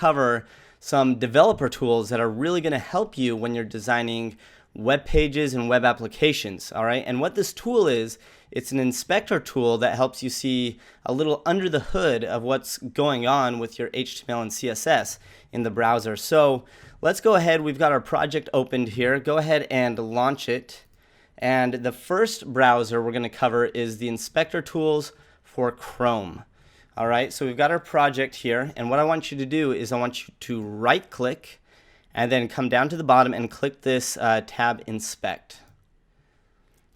cover some developer tools that are really going to help you when you're designing web pages and web applications. All right. And what this tool is, it's an inspector tool that helps you see a little under the hood of what's going on with your HTML and CSS in the browser. So let's go ahead. We've got our project opened here. Go ahead and launch it. And the first browser we're going to cover is the inspector tools for Chrome. All right, so we've got our project here, and what I want you to do is I want you to right click and then come down to the bottom and click this tab Inspect.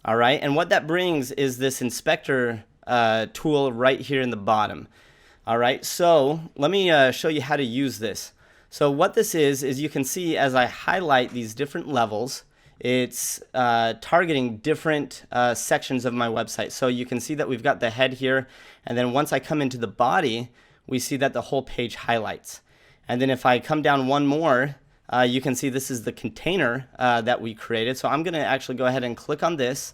All right, and what that brings is this inspector tool right here in the bottom. All right, so let me show you how to use this. So what this is you can see as I highlight these different levels, it's targeting different sections of my website. So you can see that we've got the head here, and then once I come into the body, we see that the whole page highlights. And then if I come down one more, you can see this is the container that we created. So I'm going to actually go ahead and click on this,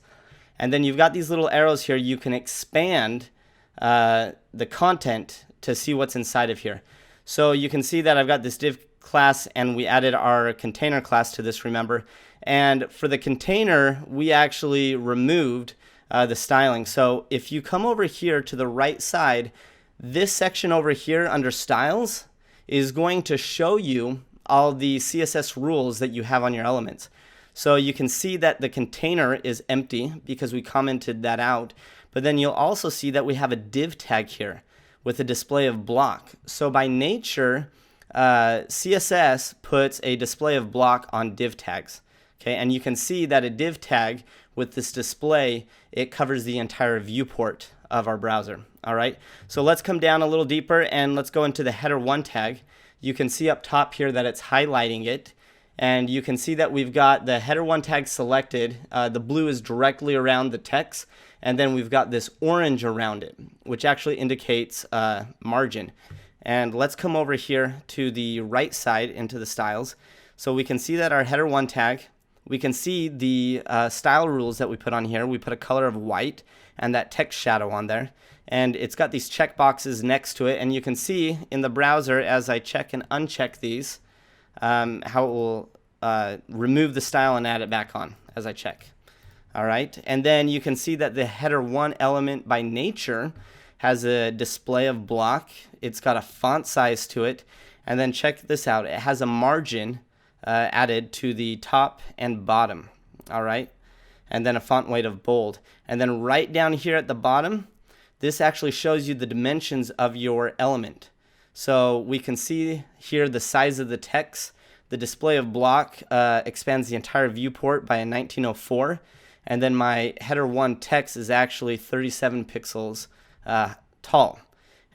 and then you've got these little arrows here. You can expand the content to see what's inside of here. So you can see that I've got this div class, and we added our container class to this, remember. And for the container, we actually removed the styling. So if you come over here to the right side, this section over here under styles is going to show you all the CSS rules that you have on your elements. So you can see that the container is empty because we commented that out. But then you'll also see that we have a div tag here with a display of block. So by nature, CSS puts a display of block on div tags. Okay, and you can see that a div tag with this display, it covers the entire viewport of our browser. All right, so let's come down a little deeper and let's go into the header 1 tag. You can see up top here that it's highlighting it, and you can see that we've got the header 1 tag selected. The blue is directly around the text, and then we've got this orange around it, which actually indicates margin. And let's come over here to the right side into the styles. So we can see that our header 1 tag, we can see the style rules that we put on here. We put a color of white and that text shadow on there. And it's got these check boxes next to it. And you can see in the browser as I check and uncheck these, how it will remove the style and add it back on as I check. All right. And then you can see that the header 1 element by nature has a display of block. It's got a font size to it. And then check this out. It has a margin added to the top and bottom. All right. And then a font weight of bold. And then right down here at the bottom, this actually shows you the dimensions of your element. So we can see here the size of the text. The display of block expands the entire viewport by a 1904. And then my header 1 text is actually 37 pixels tall.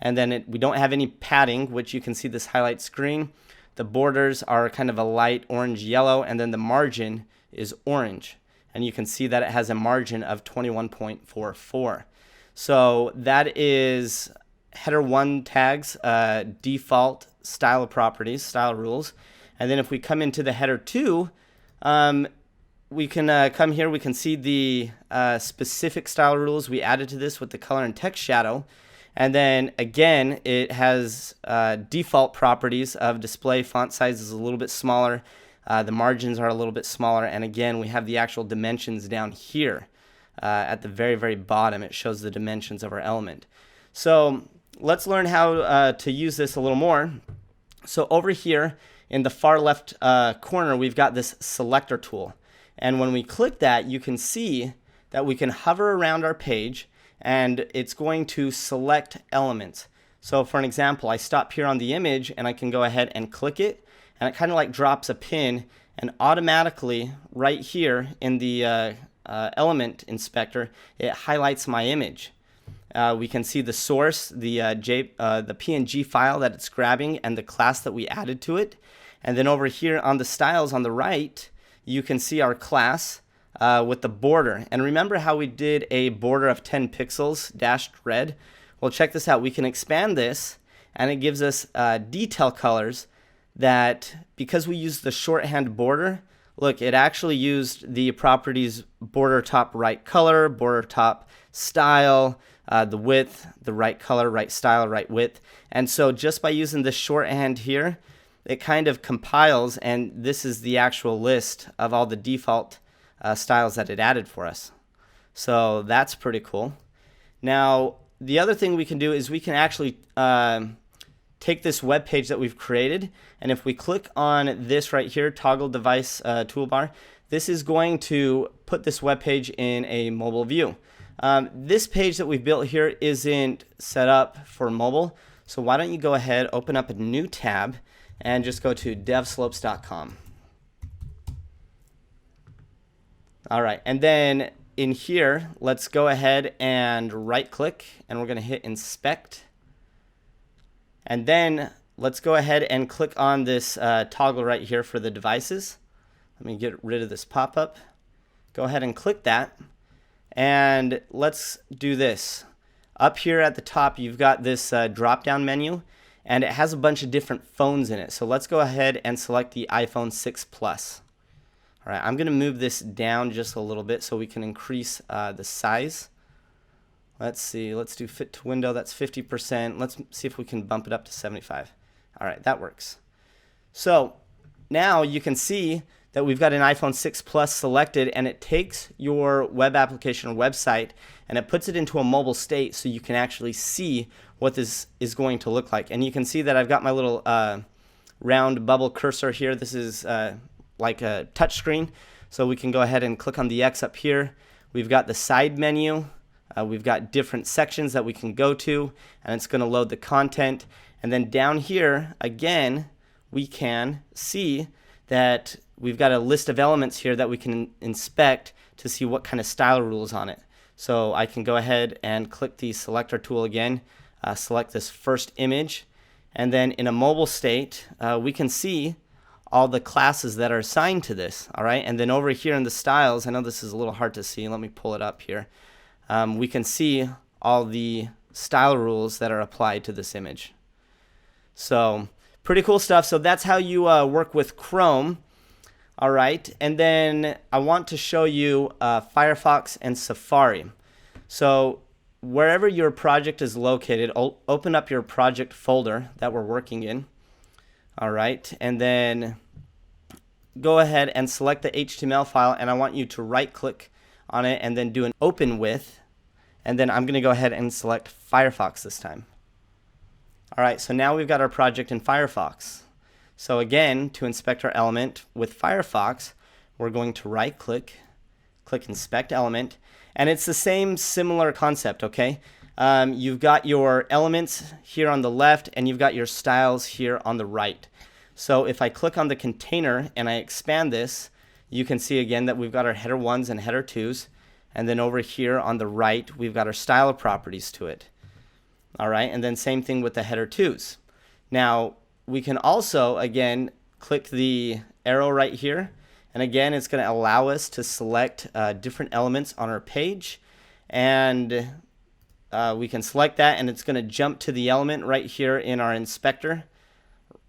And then we don't have any padding, which you can see this highlight screen. The borders are kind of a light orange yellow, and then the margin is orange. And you can see that it has a margin of 21.44. So that is header 1 tags, default style properties, style rules. And then if we come into the header 2, we can come here, we can see the specific style rules we added to this with the color and text shadow. And then again, it has default properties of display. Font size is a little bit smaller. The margins are a little bit smaller. And again, we have the actual dimensions down here at the very, very bottom. It shows the dimensions of our element. So let's learn how to use this a little more. So over here in the far left corner, we've got this selector tool. And when we click that, you can see that we can hover around our page and it's going to select elements. So for an example, I stop here on the image and I can go ahead and click it, and it kind of like drops a pin, and automatically right here in the element inspector, it highlights my image. We can see the source, the PNG file that it's grabbing, and the class that we added to it. And then over here on the styles on the right, you can see our class with the border. And remember how we did a border of 10 pixels dashed red? Well, check this out. We can expand this, and it gives us detail colors that, because we used the shorthand border, look, it actually used the properties border top right color, border top style, the width, the right color, right style, right width. And so just by using this shorthand here, it kind of compiles, and this is the actual list of all the default styles that it added for us. So that's pretty cool. Now, the other thing we can do is we can actually take this web page that we've created, and if we click on this right here, toggle device toolbar, this is going to put this web page in a mobile view. This page that we've built here isn't set up for mobile, so why don't you go ahead, open up a new tab, and just go to devslopes.com. All right, and then in here, let's go ahead and right click, and we're going to hit inspect. And then let's go ahead and click on this toggle right here for the devices. Let me get rid of this pop-up. Go ahead and click that. And let's do this. Up here at the top, you've got this drop-down menu, and it has a bunch of different phones in it. So let's go ahead and select the iPhone 6 Plus. All right, I'm going to move this down just a little bit so we can increase the size. Let's see, let's do fit to window, that's 50%. Let's see if we can bump it up to 75. All right, that works. So now you can see that we've got an iPhone 6 Plus selected, and it takes your web application or website and it puts it into a mobile state so you can actually see what this is going to look like. And you can see that I've got my little round bubble cursor here. This is like a touch screen, so we can go ahead and click on the X up here. We've got the side menu. We've got different sections that we can go to, and it's going to load the content. And then down here, again, we can see that we've got a list of elements here that we can inspect to see what kind of style rules on it. So I can go ahead and click the selector tool again, select this first image, and then in a mobile state, we can see all the classes that are assigned to this. All right, and then over here in the styles, I know this is a little hard to see. Let me pull it up here. We can see all the style rules that are applied to this image. So pretty cool stuff. So that's how you work with Chrome. All right, and then I want to show you Firefox and Safari. So wherever your project is located, open up your project folder that we're working in. All right, and then go ahead and select the HTML file, and I want you to right click on it and then do an open with, and then I'm going to go ahead and select Firefox this time. All right, so now we've got our project in Firefox. So again, to inspect our element with Firefox, we're going to right click, click inspect element, and it's the same similar concept, okay? You've got your elements here on the left, and you've got your styles here on the right. So if I click on the container and I expand this, you can see again that we've got our header 1s and header 2s, and then over here on the right, we've got our style properties to it. All right, and then same thing with the header 2s. Now, we can also, again, click the arrow right here, and again, it's going to allow us to select different elements on our page, and we can select that, and it's going to jump to the element right here in our inspector,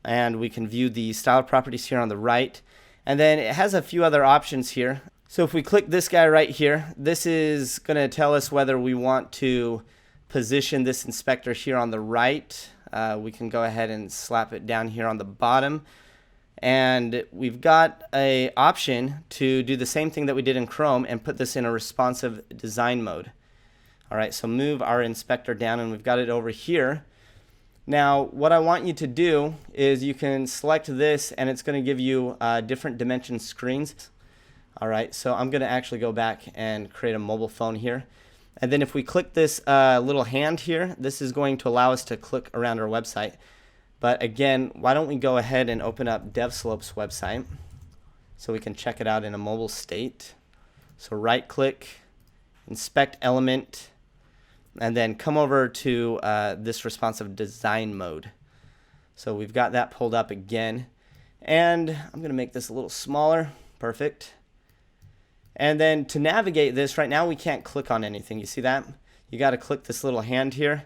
and we can view the style properties here on the right. And then it has a few other options here. So if we click this guy right here, this is going to tell us whether we want to position this inspector here on the right. We can go ahead and slap it down here on the bottom. And we've got an option to do the same thing that we did in Chrome and put this in a responsive design mode. All right, so move our inspector down, and we've got it over here. Now, what I want you to do is you can select this, and it's going to give you different dimension screens. All right, so I'm going to actually go back and create a mobile phone here. And then if we click this little hand here, this is going to allow us to click around our website. But again, why don't we go ahead and open up DevSlopes website so we can check it out in a mobile state. So right click, inspect element, and then come over to this responsive design mode. So we've got that pulled up again. And I'm going to make this a little smaller. Perfect. And then to navigate this, right now we can't click on anything. You see that? You got to click this little hand here.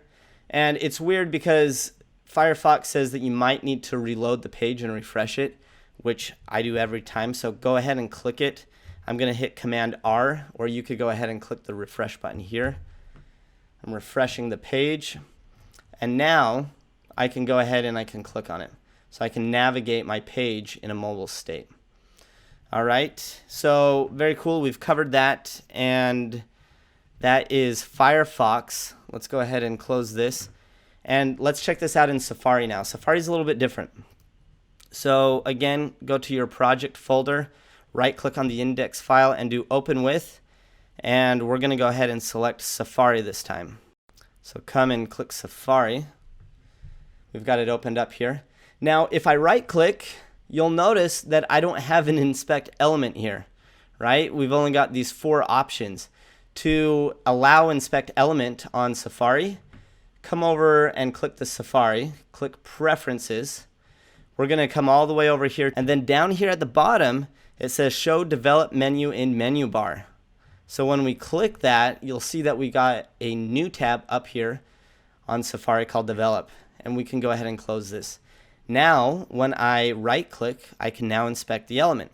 And it's weird because Firefox says that you might need to reload the page and refresh it, which I do every time. So go ahead and click it. I'm going to hit Command R, or you could go ahead and click the refresh button here. I'm refreshing the page. And now I can go ahead and I can click on it. so I can navigate my page in a mobile state. All right, so very cool. We've covered that, and that is Firefox. Let's go ahead and close this. And let's check this out in Safari now. Safari is a little bit different. So again, go to your project folder, right click on the index file and do open with. And we're going to go ahead and select Safari this time. So come and click Safari. We've got it opened up here. Now, if I right click, you'll notice that I don't have an inspect element here, right? We've only got these 4 options. To allow inspect element on Safari, come over and click the Safari, click preferences. We're going to come all the way over here, and then down here at the bottom it says show develop menu in menu bar. So when we click that, you'll see that we got a new tab up here on Safari called develop, and we can go ahead and close this. Now when I right click, I can now inspect the element.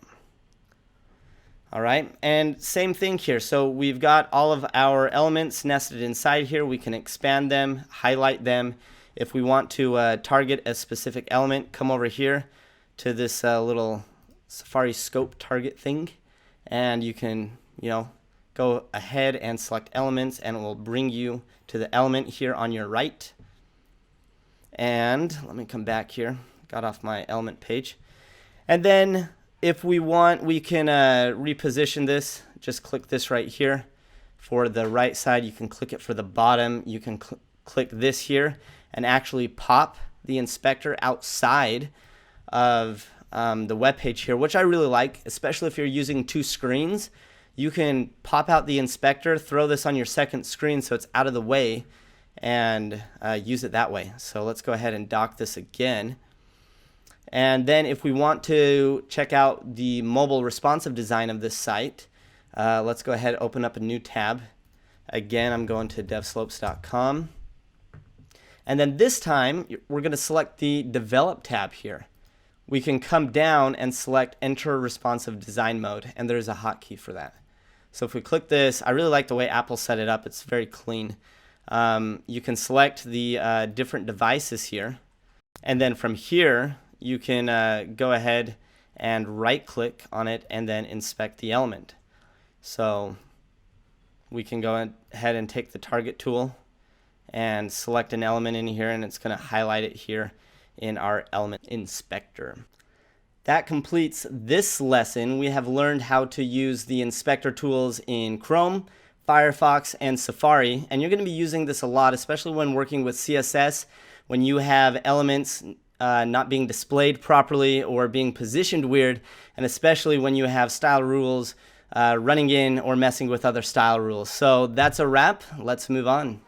All right, and same thing here. So we've got all of our elements nested inside here. We can expand them, highlight them. If we want to target a specific element, come over here to this little Safari scope target thing, and you can, go ahead and select elements, and it will bring you to the element here on your right. And let me come back here. Got off my element page, and then if we want, we can reposition this. Just click this right here. For the right side, you can click it. For the bottom, you can click this here and actually pop the inspector outside of the web page here, which I really like, especially if you're using 2 screens. You can pop out the inspector, throw this on your second screen so it's out of the way, and use it that way. So let's go ahead and dock this again. And then if we want to check out the mobile responsive design of this site, let's go ahead and open up a new tab. Again, I'm going to devslopes.com. And then this time, we're going to select the Develop tab here. We can come down and select Enter Responsive Design Mode, and there's a hotkey for that. So if we click this, I really like the way Apple set it up. It's very clean. You can select the different devices here, and then from here, you can go ahead and right click on it and then inspect the element. So we can go ahead and take the target tool and select an element in here, and it's going to highlight it here in our element inspector. That completes this lesson. We have learned how to use the inspector tools in Chrome, Firefox, and Safari, and you're going to be using this a lot, especially when working with CSS, when you have elements not being displayed properly or being positioned weird, and especially when you have style rules running in or messing with other style rules. So that's a wrap. Let's move on.